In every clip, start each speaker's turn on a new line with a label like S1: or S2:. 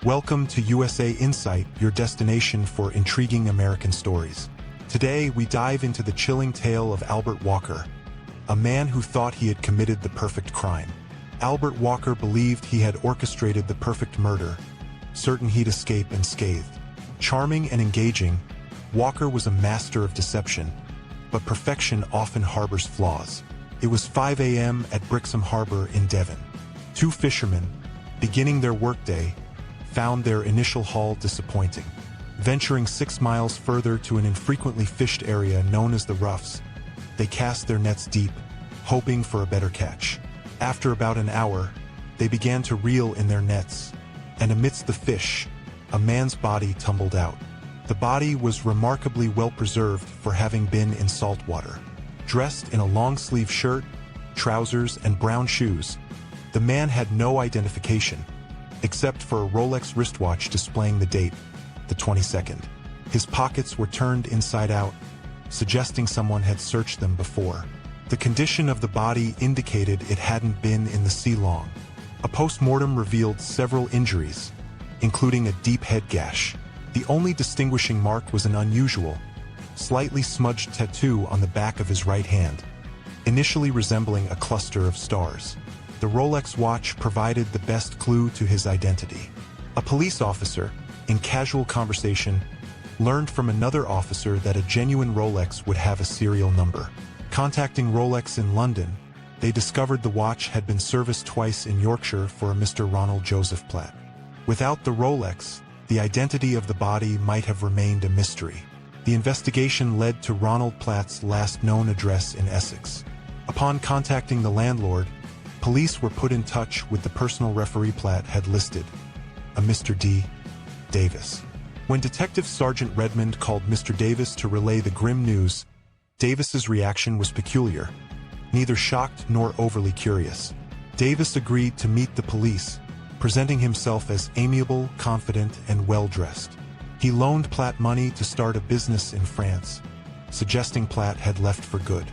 S1: Welcome to USA Insight, your destination for intriguing American stories. Today, we dive into the chilling tale of Albert Walker, a man who thought he had committed the perfect crime. Albert Walker believed he had orchestrated the perfect murder, certain he'd escape unscathed. Charming and engaging, Walker was a master of deception, but perfection often harbors flaws. It was 5 a.m. at Brixham Harbor in Devon. Two fishermen, beginning their workday, found their initial haul disappointing. Venturing 6 miles further to an infrequently fished area known as the Roughs, they cast their nets deep, hoping for a better catch. After about an hour, they began to reel in their nets, and amidst the fish, a man's body tumbled out. The body was remarkably well preserved for having been in salt water. Dressed in a long-sleeve shirt, trousers, and brown shoes, the man had no identification, except for a Rolex wristwatch displaying the date, the 22nd. His pockets were turned inside out, suggesting someone had searched them before. The condition of the body indicated it hadn't been in the sea long. A post-mortem revealed several injuries, including a deep head gash. The only distinguishing mark was an unusual, slightly smudged tattoo on the back of his right hand, initially resembling a cluster of stars. The Rolex watch provided the best clue to his identity. A police officer, in casual conversation, learned from another officer that a genuine Rolex would have a serial number. Contacting Rolex in London, they discovered the watch had been serviced twice in Yorkshire for a Mr. Ronald Joseph Platt. Without the Rolex, the identity of the body might have remained a mystery. The investigation led to Ronald Platt's last known address in Essex. Upon contacting the landlord, police were put in touch with the personal referee Platt had listed, a Mr. D. Davis. When Detective Sergeant Redmond called Mr. Davis to relay the grim news, Davis's reaction was peculiar, neither shocked nor overly curious. Davis agreed to meet the police, presenting himself as amiable, confident, and well-dressed. He loaned Platt money to start a business in France, suggesting Platt had left for good.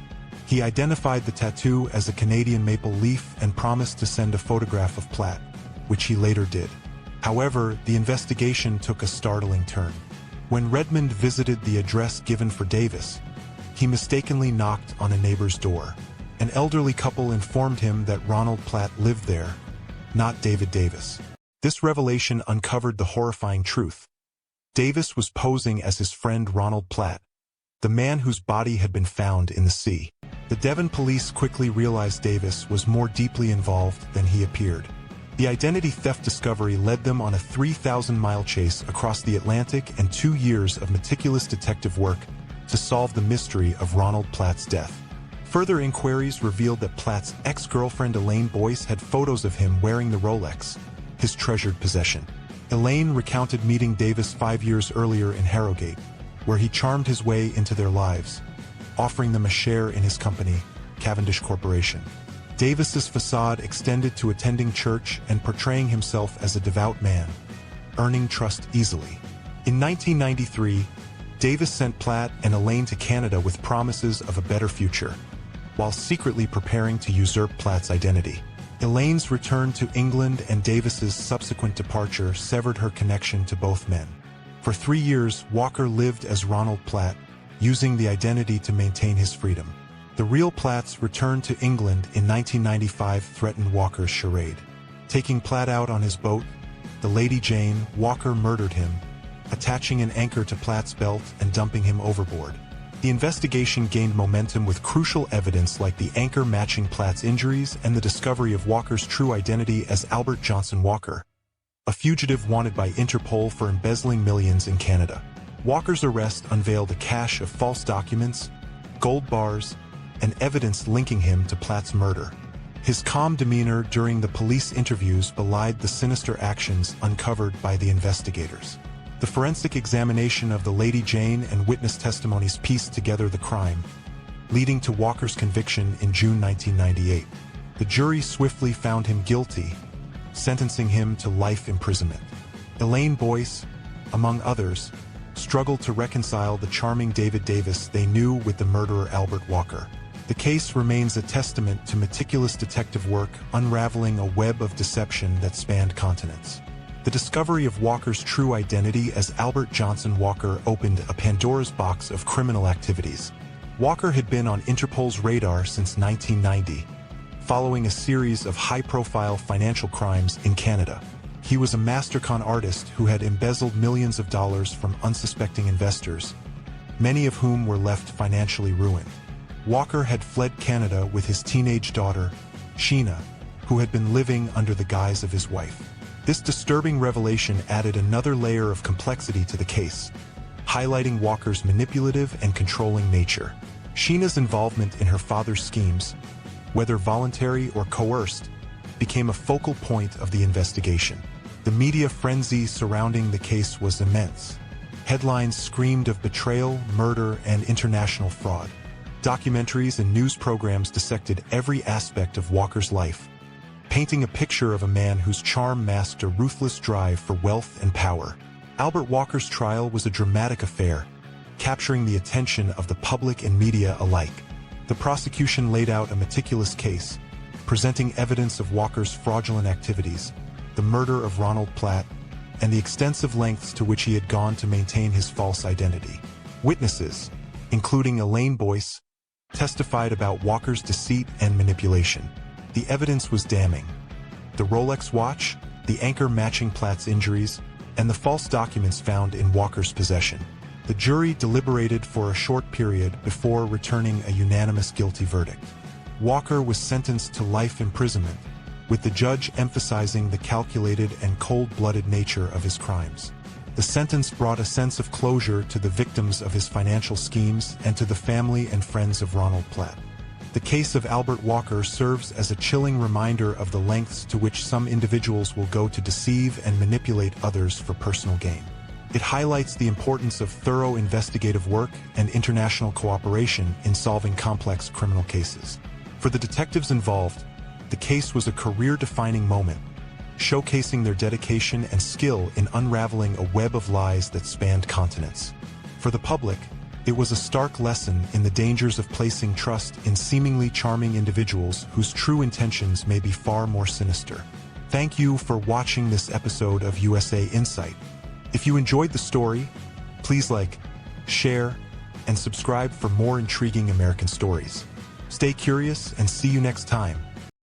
S1: He identified the tattoo as a Canadian maple leaf and promised to send a photograph of Platt, which he later did. However, the investigation took a startling turn. When Redmond visited the address given for Davis, he mistakenly knocked on a neighbor's door. An elderly couple informed him that Ronald Platt lived there, not David Davis. This revelation uncovered the horrifying truth. Davis was posing as his friend Ronald Platt, the man whose body had been found in the sea. The Devon police quickly realized Davis was more deeply involved than he appeared. The identity theft discovery led them on a 3,000-mile chase across the Atlantic and 2 years of meticulous detective work to solve the mystery of Ronald Platt's death. Further inquiries revealed that Platt's ex-girlfriend Elaine Boyce had photos of him wearing the Rolex, his treasured possession. Elaine recounted meeting Davis 5 years earlier in Harrogate, where he charmed his way into their lives, offering them a share in his company, Cavendish Corporation. Davis's facade extended to attending church and portraying himself as a devout man, earning trust easily. In 1993, Davis sent Platt and Elaine to Canada with promises of a better future, while secretly preparing to usurp Platt's identity. Elaine's return to England and Davis's subsequent departure severed her connection to both men. For 3 years, Walker lived as Ronald Platt, using the identity to maintain his freedom. The real Platts returned to England in 1995 threatened Walker's charade. Taking Platt out on his boat, the Lady Jane, Walker murdered him, attaching an anchor to Platt's belt and dumping him overboard. The investigation gained momentum with crucial evidence like the anchor matching Platt's injuries and the discovery of Walker's true identity as Albert Johnson Walker, a fugitive wanted by Interpol for embezzling millions in Canada. Walker's arrest unveiled a cache of false documents, gold bars, and evidence linking him to Platt's murder. His calm demeanor during the police interviews belied the sinister actions uncovered by the investigators. The forensic examination of the Lady Jane and witness testimonies pieced together the crime, leading to Walker's conviction in June 1998. The jury swiftly found him guilty, sentencing him to life imprisonment. Elaine Boyce, among others, struggled to reconcile the charming David Davis they knew with the murderer Albert Walker. The case remains a testament to meticulous detective work unraveling a web of deception that spanned continents. The discovery of Walker's true identity as Albert Johnson Walker opened a Pandora's box of criminal activities. Walker had been on Interpol's radar since 1990, following a series of high-profile financial crimes in Canada. He was a mastercon artist who had embezzled millions of dollars from unsuspecting investors, many of whom were left financially ruined. Walker had fled Canada with his teenage daughter, Sheena, who had been living under the guise of his wife. This disturbing revelation added another layer of complexity to the case, highlighting Walker's manipulative and controlling nature. Sheena's involvement in her father's schemes, whether voluntary or coerced, became a focal point of the investigation. The media frenzy surrounding the case was immense. Headlines screamed of betrayal, murder, and international fraud. Documentaries and news programs dissected every aspect of Walker's life, painting a picture of a man whose charm masked a ruthless drive for wealth and power. Albert Walker's trial was a dramatic affair, capturing the attention of the public and media alike. The prosecution laid out a meticulous case, presenting evidence of Walker's fraudulent activities, the murder of Ronald Platt, and the extensive lengths to which he had gone to maintain his false identity. Witnesses, including Elaine Boyce, testified about Walker's deceit and manipulation. The evidence was damning. The Rolex watch, the anchor matching Platt's injuries, and the false documents found in Walker's possession. The jury deliberated for a short period before returning a unanimous guilty verdict. Walker was sentenced to life imprisonment, with the judge emphasizing the calculated and cold-blooded nature of his crimes. The sentence brought a sense of closure to the victims of his financial schemes and to the family and friends of Ronald Platt. The case of Albert Walker serves as a chilling reminder of the lengths to which some individuals will go to deceive and manipulate others for personal gain. It highlights the importance of thorough investigative work and international cooperation in solving complex criminal cases. For the detectives involved, the case was a career-defining moment, showcasing their dedication and skill in unraveling a web of lies that spanned continents. For the public, it was a stark lesson in the dangers of placing trust in seemingly charming individuals whose true intentions may be far more sinister. Thank you for watching this episode of USA Insight. If you enjoyed the story, please like, share, and subscribe for more intriguing American stories. Stay curious and see you next time.